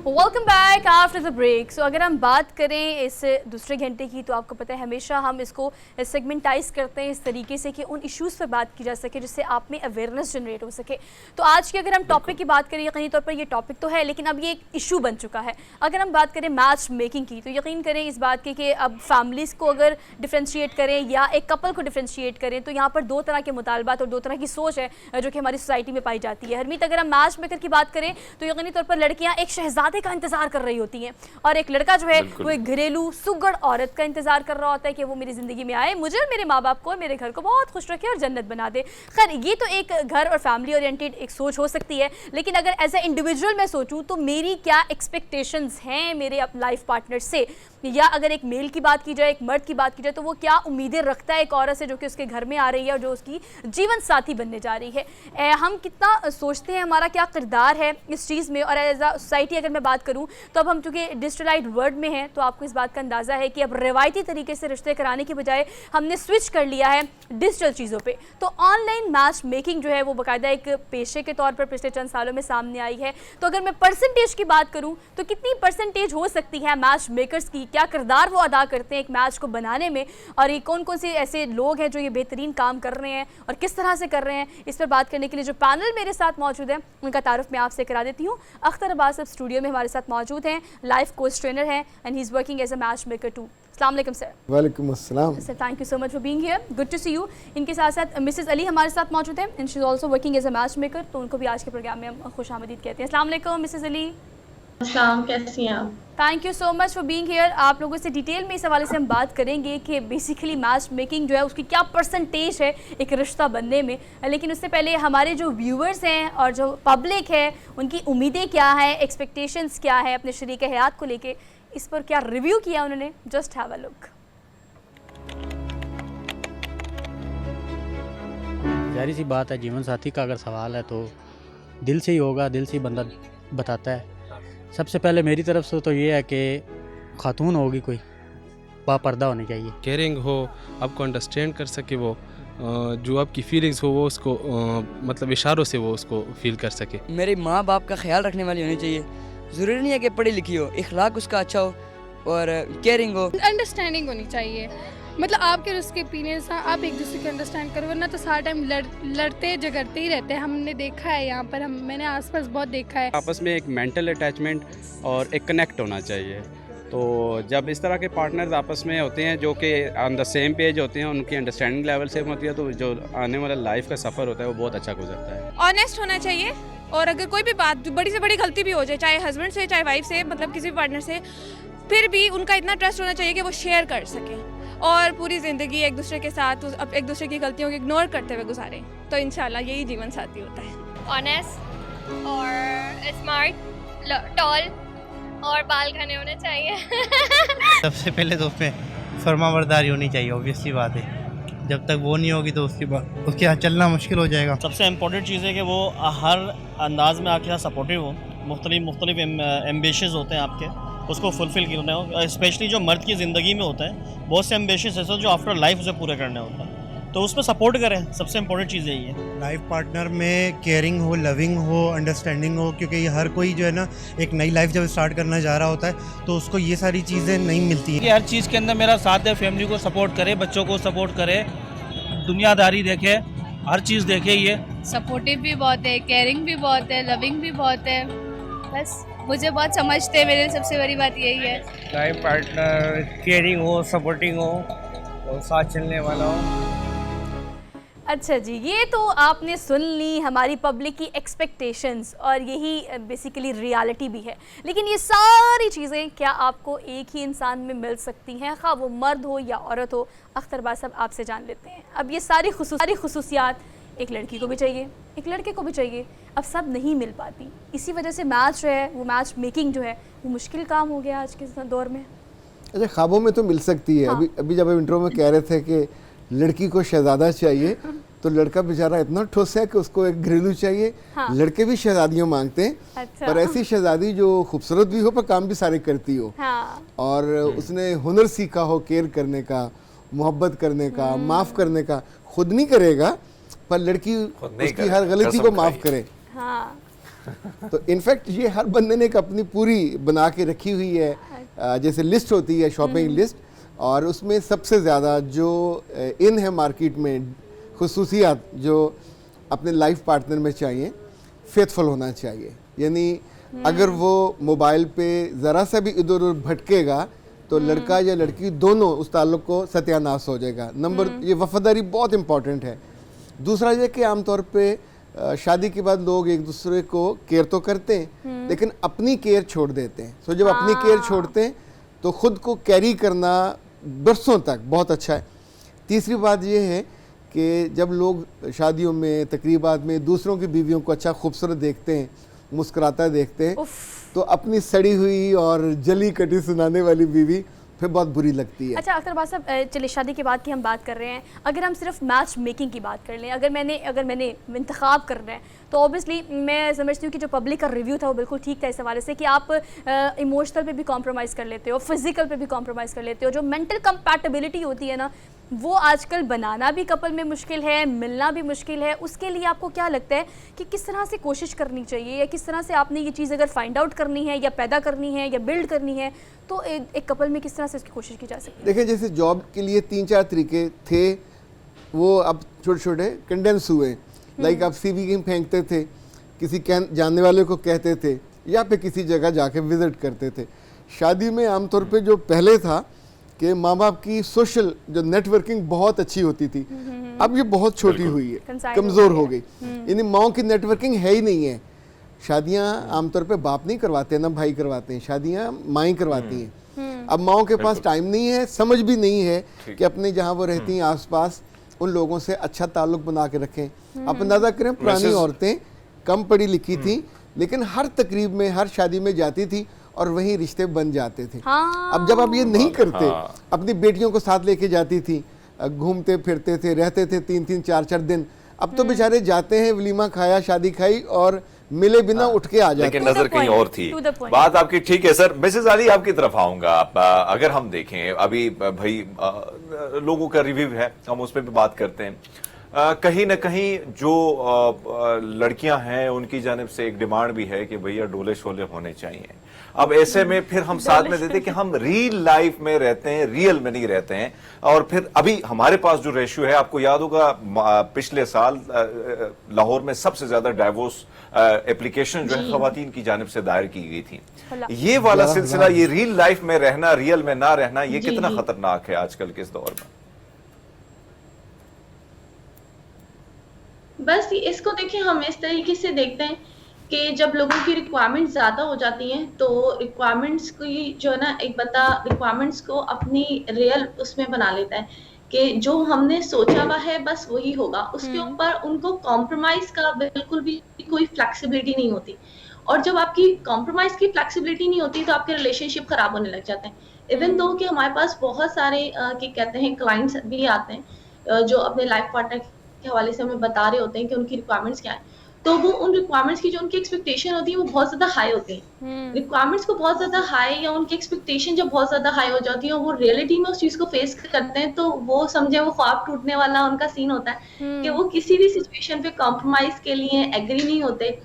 Welcome back after the break. So अगर हम बात करें इस दूसरे घंटे की, तो आपको पता है हमेशा हम इसको सेगमेंटाइज करते हैं इस तरीके से कि उन इश्यूज़ पर बात की जा सके जिससे आप में अवेयरनेस जनरेट हो सके। तो आज की अगर हम टॉपिक की बात करें, यकीनी तौर पर ये टॉपिक तो है लेकिन अब ये एक इशू बन चुका है। अगर हम बात करें मैच मेकिंग की, तो यकीन करें इस बात की कि अब फैमिलीज़ को अगर डिफ्रेंशिएट करें या एक कपल को डिफ्रेंशिएट करें तो यहाँ पर दो तरह के मुतालबात और दो तरह की सोच है जो कि हमारी सोसाइटी में पाई जाती है। हरमीत, अगर हम मैच मेकर की बात करें तो यकीनी तौर पर लड़कियाँ एक शहजादे का इंतजार कर रही होती हैं और एक लड़का जो है वो एक घरेलू सुगड़ औरत का इंतजार कर रहा होता है कि वो मेरी जिंदगी में आए, मुझे और मेरे माँ बाप को और मेरे घर को बहुत खुश रखे और जन्नत बना दे। खैर, ये तो एक घर और फैमिली ओरिएंटेड एक सोच हो सकती है, लेकिन अगर एज ए इंडिविजुअल मैं सोचूं तो मेरी क्या एक्सपेक्टेशंस हैं मेरे लाइफ पार्टनर से, या अगर एक मेल की बात की जाए, एक मर्द की बात की जाए, तो वो क्या उम्मीदें रखता है एक औरत से जो कि उसके घर में आ रही है और जो उसकी जीवन साथी बनने जा रही है। हम कितना सोचते हैं, हमारा क्या किरदार है इस चीज़ में। और एज अ सोसाइटी अगर मैं बात करूं तो अब हम चूँकि डिजिटलाइज्ड वर्ल्ड में हैं तो आपको इस बात का अंदाज़ा है कि अब रिवायती तरीके से रिश्ते कराने की बजाय हमने स्विच कर लिया है डिजिटल चीज़ों पे। तो ऑनलाइन मैच मेकिंग जो है वो बाकायदा एक पेशे के तौर पर पिछले चंद सालों में सामने आई है। तो अगर मैं परसेंटेज की बात करूं तो कितनी परसेंटेज हो सकती है मैच मेकर्स की, क्या किरदार वो अदा करते हैं एक मैच को बनाने में, और ये कौन कौन से ऐसे लोग हैं जो ये बेहतरीन काम कर रहे हैं और किस तरह से कर रहे हैं, इस पर बात करने के लिए जो पैनल मेरे साथ मौजूद है उनका तारुफ मैं आपसे करा देती हूँ। अख्तर अब्बास अब स्टूडियो में हमारे साथ मौजूद हैं, लाइफ कोच ट्रेनर हैं and he is working as a matchmaker too. अस्सलाम वालेकुम सर। वालेकुम अस्सलाम sir, thank you so much for being here, good to see you. इनके साथ साथ मिसेस अली हमारे साथ मौजूद हैं and she is also working as a matchmaker, तो उनको भी आज के प्रोग्राम में हम खुशामदीद कहते हैं। अस्सलाम वालेकुम मिसेस अली। शाम, कैसी हैं आप? Thank you so much for being here. आप लोगों से डिटेल में इस हवाले से हम बात करेंगे कि बेसिकली मैच मेकिंग जो है उसकी क्या परसेंटेज है एक रिश्ता बनने में, लेकिन उससे पहले हमारे जो व्यूअर्स हैं और जो पब्लिक है उनकी उम्मीदें क्या है, एक्सपेक्टेशंस क्या है अपने शरीक हयात को लेके, इस पर क्या रिव्यू किया उन्होंने, जस्ट हैव अ लुक। जाहिर सी बात है, जीवन साथी का अगर सवाल है तो दिल से ही होगा, दिल से ही बंदा बताता है। सबसे पहले मेरी तरफ से तो ये है कि खातून होगी कोई बापर्दा होनी चाहिए, केयरिंग हो, आपको अंडरस्टैंड कर सके, वो जो आपकी फीलिंग्स हो वो उसको मतलब इशारों से वो उसको फील कर सके। मेरे माँ बाप का ख्याल रखने वाली होनी चाहिए, ज़रूरी नहीं है कि पढ़ी लिखी हो, इखलाक उसका अच्छा हो और केयरिंग हो। अंडरस्टैंडिंग होनी चाहिए, मतलब आपके और उसके ओपिनियंस आप एक दूसरे को अंडरस्टैंड करो, वरना तो सारा टाइम लड़ते झगड़ते ही रहते हैं। हमने देखा है यहाँ पर, मैंने आसपास बहुत देखा है। आपस में एक मेंटल अटैचमेंट और एक कनेक्ट होना चाहिए। तो जब इस तरह के पार्टनर्स आपस में होते हैं जो कि ऑन द सेम पेज होते हैं, उनकी अंडरस्टैंडिंग लेवल सेम होती है, तो जो आने वाला लाइफ का सफ़र होता है वो बहुत अच्छा गुजरता है। ऑनेस्ट होना चाहिए, और अगर कोई भी बात बड़ी से बड़ी गलती भी हो जाए, चाहे हस्बैंड से चाहे वाइफ से, मतलब किसी भी पार्टनर से, फिर भी उनका इतना ट्रस्ट होना चाहिए कि वो शेयर कर सकें और पूरी ज़िंदगी एक दूसरे के साथ एक दूसरे की गलतियों को इग्नोर करते हुए गुजारें। तो इंशाल्लाह यही जीवन साथी होता है। ऑनेस्ट और स्मार्ट, टॉल और बाल घने होने चाहिए। सबसे पहले तो उसमें फर्माबरदारी होनी चाहिए, ऑब्वियसली बात है। जब तक वो नहीं होगी तो उसके यहाँ चलना मुश्किल हो जाएगा। सबसे इम्पोर्टेंट चीज़ है कि वो हर अंदाज में आपके साथ सपोर्टिव हो, मुख्तलिफ एम्बिशंस होते हैं आपके, उसको फुलफ़िल करना हो। स्पेशली जो मर्द की ज़िंदगी में होता है, बहुत से एम्बिशंस ऐसे जो आफ्टर लाइफ उसे पूरे करने होता है, तो उसमें सपोर्ट करें। सबसे इम्पोर्टेंट चीज़ यही है। लाइफ पार्टनर में केयरिंग हो, लविंग हो, अंडरस्टैंडिंग हो, क्योंकि हर कोई जो है ना एक नई लाइफ जब स्टार्ट करना जा रहा होता है तो उसको ये सारी चीज़ें नहीं मिलती हैं। हर चीज़ के अंदर मेरा साथ है, फैमिली को सपोर्ट करे, बच्चों को सपोर्ट करे, दुनियादारी देखे, हर चीज़ देखे। ये सपोर्टिव भी बहुत है, केयरिंग भी बहुत है, लविंग भी बहुत है, बस मुझे बहुत समझते हैं। मेरे सबसे बड़ी बात यही है, लाइफ पार्टनर केयरिंग हो, सपोर्टिंग हो और साथ चलने वाला हो। अच्छा जी, ये तो आपने सुन ली हमारी पब्लिक की एक्सपेक्टेशंस और यही बेसिकली रियलिटी भी है। लेकिन ये सारी चीज़ें क्या आपको एक ही इंसान में मिल सकती हैं, खा वो मर्द हो या औरत हो? अख्तर अब्बास साहब आपसे जान लेते हैं। अब ये सारी खुसूसियात एक लड़की को भी चाहिए, एक लड़के को भी चाहिए, अब सब नहीं मिल पाती। इसी वजह से मैच जो है वो मैच मेकिंग जो है वो मुश्किल काम हो गया आज के दौर में। अच्छा, ख्वाबों में तो मिल सकती है। हाँ। अभी जब इंट्रो में कह रहे थे कि लड़की को शहजादा चाहिए तो लड़का बेचारा इतना ठोस है कि उसको एक घरेलू चाहिए। हाँ। लड़के भी शहजादियों मांगते हैं। अच्छा। पर ऐसी शहजादी जो खूबसूरत भी हो पर काम भी सारे करती हो। हाँ। और उसने हुनर सीखा हो केयर करने का, मोहब्बत करने का, माफ़ करने का। खुद नहीं करेगा पर लड़की उसकी हर गलती को माफ़ करे। हाँ। तो इनफैक्ट ये हर बंदे ने एक अपनी पूरी बना के रखी हुई है, जैसे लिस्ट होती है शॉपिंग लिस्ट, और उसमें सबसे ज़्यादा जो इन है मार्केट में खुसूसियात जो अपने लाइफ पार्टनर में चाहिए, फेथफुल होना चाहिए। यानी अगर वो मोबाइल पे ज़रा सा भी इधर उधर भटकेगा तो लड़का या लड़की दोनों उस ताल्लुक़ को सत्यानाश हो जाएगा। नंबर ये वफादारी बहुत इम्पॉर्टेंट है। दूसरा ये कि आमतौर पे शादी के बाद लोग एक दूसरे को केयर तो करते हैं लेकिन अपनी केयर छोड़ देते हैं। सो जब अपनी केयर छोड़ते हैं तो ख़ुद को कैरी करना बरसों तक बहुत अच्छा है। तीसरी बात ये है कि जब लोग शादियों में तकरीबात में दूसरों की बीवियों को अच्छा खूबसूरत देखते हैं, मुस्कुराता देखते हैं, तो अपनी सड़ी हुई और जली कटी सुनाने वाली बीवी फिर बहुत बुरी लगती है। अच्छा अख्तर साहब, चलिए शादी के बाद की हम बात कर रहे हैं, अगर हम सिर्फ मैच मेकिंग की बात कर लें, अगर मैंने इंतखाब करना है तो ऑब्वियसली मैं समझती हूँ कि जो पब्लिक का रिव्यू था वो बिल्कुल ठीक था इस हवाले से कि आप इमोशनल पे भी कॉम्प्रोमाइज़ कर लेते हो, फिजिकल पे भी कॉम्प्रोमाइज़ कर लेते हो। जो मेंटल कंपैटिबिलिटी होती है ना, वो आजकल बनाना भी कपल में मुश्किल है, मिलना भी मुश्किल है। उसके लिए आपको क्या लगता है कि किस तरह से कोशिश करनी चाहिए, या किस तरह से आपने ये चीज़ अगर फाइंड आउट करनी है या पैदा करनी है या बिल्ड करनी है तो एक कपल में किस तरह से उसकी कोशिश की जा सकती है? देखिए, जैसे जॉब के लिए 3-4 तरीके थे, वो अब छोटे छोटे कंडेंस हुए। लाइक आप CV की फेंकते थे, किसी जानने वाले को कहते थे, या फिर किसी जगह जाके विजिट करते थे। शादी में आमतौर पे जो पहले था कि माँ बाप की सोशल जो नेटवर्किंग बहुत अच्छी होती थी, अब ये बहुत छोटी हुई है, कमज़ोर हो गई। यानी माओ की नेटवर्किंग है ही नहीं है। शादियाँ आमतौर पे बाप नहीं करवाते, ना भाई करवाते हैं, शादियाँ माएँ करवाती हैं। अब माओ के पास टाइम नहीं है, समझ भी नहीं है कि अपने जहाँ वो रहती हैं आसपास उन लोगों से अच्छा ताल्लुक बना के रखें। आप अंदाज़ा करें, पुरानी औरतें कम पढ़ी लिखी थी लेकिन हर तकरीब में, हर शादी में जाती थी और वहीं रिश्ते बन जाते थे। अब जब आप ये नहीं करते, अपनी बेटियों को साथ लेके जाती थी, घूमते फिरते थे, रहते थे 3-3 4-4 दिन। अब तो बेचारे जाते हैं, वलीमा खाया, शादी खाई और मिले बिना उठ के आ जाते। लेकिन नजर कहीं और थी। बात आपकी ठीक है सर। मिसेस अली, आपकी तरफ आऊंगा। अगर हम देखें अभी भाई लोगों का रिव्यू है, हम उस पर भी बात करते हैं। कहीं ना कहीं जो लड़कियां हैं उनकी जानिब से एक डिमांड भी है कि भैया डोले शोले होने चाहिए। अब ऐसे में फिर हम साथ में देते कि हम रियल लाइफ में रहते हैं, रियल में नहीं रहते हैं। और फिर अभी हमारे पास जो रेशियो है, आपको याद होगा पिछले साल लाहौर में सबसे ज्यादा डाइवोर्स एप्लीकेशन जो है खवातीन की जानिब से दायर की गई थी। ये वाला सिलसिला, ये रियल लाइफ में रहना, रियल में ना रहना, ये कितना खतरनाक है आजकल के इस दौर में? बस इसको देखिए, हम इस तरीके से देखते हैं कि जब लोगों की रिक्वायरमेंट्स ज़्यादा हो जाती हैं तो रिक्वायरमेंट्स की जो है ना, एक बंदा रिक्वायरमेंट्स को अपनी रियल उसमें बना लेता है कि जो हमने सोचा हुआ है बस वही होगा। उसके ऊपर उनको कॉम्प्रोमाइज़ का बिल्कुल भी कोई फ्लेक्सिबिलिटी नहीं होती। और जब आपकी कॉम्प्रोमाइज़ की फ्लेक्सिबिलिटी नहीं होती तो आपके रिलेशनशिप ख़राब होने लग जाते हैं। इवन दो कि हमारे पास बहुत सारे कहते हैं क्लाइंट्स भी आते हैं जो अपने लाइफ पार्टनर के हवाले से हमें बता रहे होते हैं कि उनकी रिक्वायरमेंट्स क्या है, तो वो उन रिक्वायरमेंट्स की जो उनकी एक्सपेक्टेशन होती है वो बहुत ज्यादा हाई होती है। रिक्वायरमेंट्स को बहुत ज्यादा हाई या उनकी एक्सपेक्टेशन जब बहुत ज्यादा हाई हो जाती है और वो रियलिटी में उस चीज को फेस करते हैं तो वो समझे वो ख्वाब टूटने वाला उनका सीन होता है कि वो किसी भी सिचुएशन पे कॉम्प्रोमाइज के लिए एग्री नहीं होते।